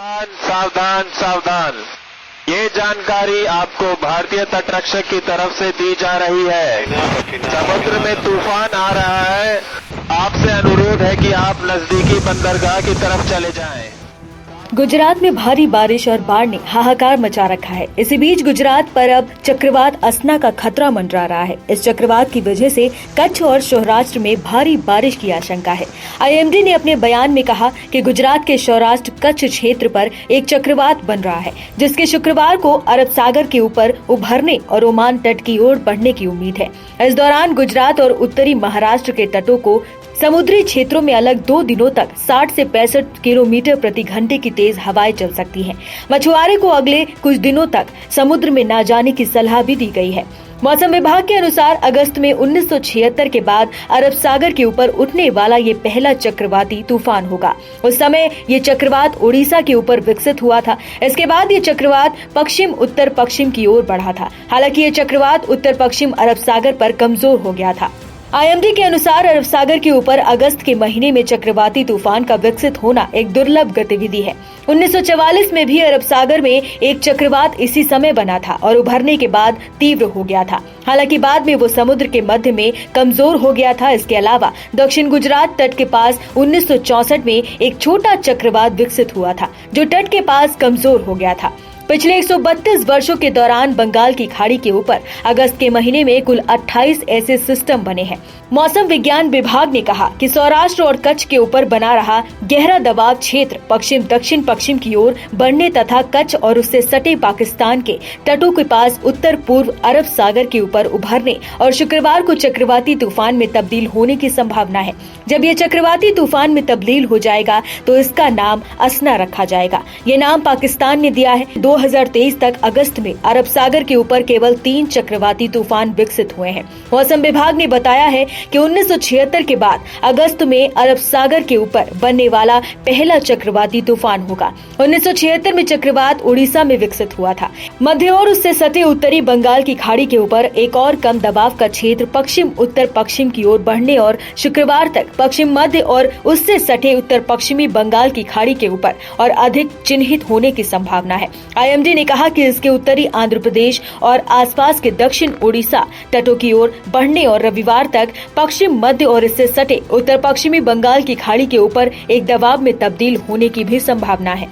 सावधान सावधान सावधान, ये जानकारी आपको भारतीय तटरक्षक की तरफ से दी जा रही है। समुद्र में तूफान आ रहा है। आपसे अनुरोध है कि आप नजदीकी बंदरगाह की तरफ चले जाएं। गुजरात में भारी बारिश और बाढ़ ने हाहाकार मचा रखा है। इसी बीच गुजरात पर अब चक्रवात असना का खतरा मंडरा रहा है। इस चक्रवात की वजह से कच्छ और सौराष्ट्र में भारी बारिश की आशंका है। आईएमडी ने अपने बयान में कहा कि गुजरात के सौराष्ट्र कच्छ क्षेत्र पर एक चक्रवात बन रहा है, जिसके शुक्रवार को अरब सागर के ऊपर उभरने और ओमान तट की ओर बढ़ने की उम्मीद है। इस दौरान गुजरात और उत्तरी महाराष्ट्र के तटों को समुद्री क्षेत्रों में अलग 2 दिनों तक 60 से 65 किलोमीटर प्रति घंटे की तेज हवाएं चल सकती हैं। मछुआरे को अगले कुछ दिनों तक समुद्र में न जाने की सलाह भी दी गई है। मौसम विभाग के अनुसार अगस्त में 1976 के बाद अरब सागर के ऊपर उठने वाला ये पहला चक्रवाती तूफान होगा। उस समय ये चक्रवात ओडिशा के ऊपर विकसित हुआ था। इसके बाद ये चक्रवात पश्चिम उत्तर पश्चिम की ओर बढ़ा था। हालांकि ये चक्रवात उत्तर पश्चिम अरब सागर पर कमजोर हो गया था। आईएमडी के अनुसार अरब सागर के ऊपर अगस्त के महीने में चक्रवाती तूफान का विकसित होना एक दुर्लभ गतिविधि है। 1944 में भी अरब सागर में एक चक्रवात इसी समय बना था और उभरने के बाद तीव्र हो गया था। हालांकि बाद में वो समुद्र के मध्य में कमजोर हो गया था। इसके अलावा दक्षिण गुजरात तट के पास 1964 में एक छोटा चक्रवात विकसित हुआ था, जो तट के पास कमजोर हो गया था। पिछले 132 वर्षों के दौरान बंगाल की खाड़ी के ऊपर अगस्त के महीने में कुल 28 ऐसे सिस्टम बने हैं। मौसम विज्ञान विभाग ने कहा कि सौराष्ट्र और कच्छ के ऊपर बना रहा गहरा दबाव क्षेत्र पश्चिम दक्षिण पश्चिम की ओर बढ़ने तथा कच्छ और उससे सटे पाकिस्तान के तटों के पास उत्तर पूर्व अरब सागर के ऊपर उभरने और शुक्रवार को चक्रवाती तूफान में तब्दील होने की संभावना है। जब ये चक्रवाती तूफान में तब्दील हो जाएगा तो इसका नाम असना रखा जाएगा। ये नाम पाकिस्तान ने दिया है। 2023 तक अगस्त में अरब सागर के ऊपर केवल 3 चक्रवाती तूफान विकसित हुए हैं। मौसम विभाग ने बताया है कि 1976 के बाद अगस्त में अरब सागर के ऊपर बनने वाला पहला चक्रवाती तूफान होगा। 1976 में चक्रवात ओडिशा में विकसित हुआ था। मध्य और उससे सटे उत्तरी बंगाल की खाड़ी के ऊपर एक और कम दबाव का क्षेत्र पश्चिम उत्तर पश्चिम की ओर बढ़ने और शुक्रवार तक पश्चिम मध्य और उससे सटे उत्तर पश्चिमी बंगाल की खाड़ी के ऊपर और अधिक चिन्हित होने की संभावना है। आईएमडी ने कहा कि इसके उत्तरी आंध्र प्रदेश और आसपास के दक्षिण ओडिशा तटों की ओर बढ़ने और रविवार तक पश्चिम मध्य और इससे सटे उत्तर पश्चिमी बंगाल की खाड़ी के ऊपर एक दबाव में तब्दील होने की भी संभावना है।